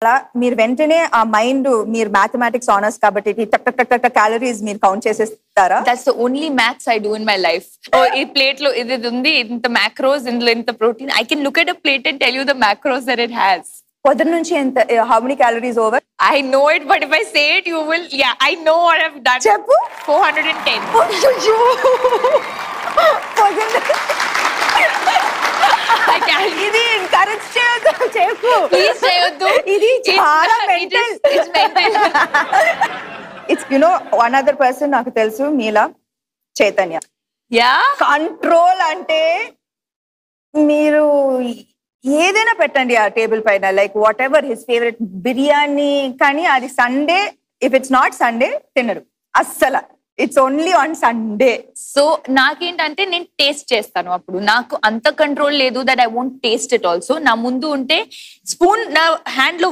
అలా మీరు వెంటనే ఆ మైండ్ మీరు మ్యాథమెటిక్స్ ఆనర్స్ కాబట్టి టక్ టక్ టక్ టక్ క్యాలరీస్ మీరు కౌంట్ చేసేస్తారా? That's the only maths I do in my life. Oh, ఈ plate లో ఇది ఉంది, ఇంత macros, ఇందులో ఇంత protein. I can look at a plate and tell you the macros that it has. పొద్దున్న నుంచి ఎంత how many calories over? I know it, but if I say it, you will. Yeah, I know what I've done. చెప్పు. 410. ఇది encourage చేయొద్దు, చెప్పు. Please చేయొద్దు. ఇది చాలా mental. It's mental. It's one other person నాకు తెలుసు మీలా, చైతన్య. Yeah. కంట్రోల్ అంటే మీరు ఏదైనా పెట్టండి ఆ టేబుల్ పైన, like what ever his favourite biryani, కానీ అది Sunday, if it's not Sunday తినరు అస్సలు. It's only on Sunday. So నాకేంటంటే నేను టేస్ట్ చేస్తాను. అప్పుడు నాకు అంత కంట్రోల్ లేదు that I won't taste it also. నా ముందు ఉంటే స్పూన్ నా హ్యాండ్ లో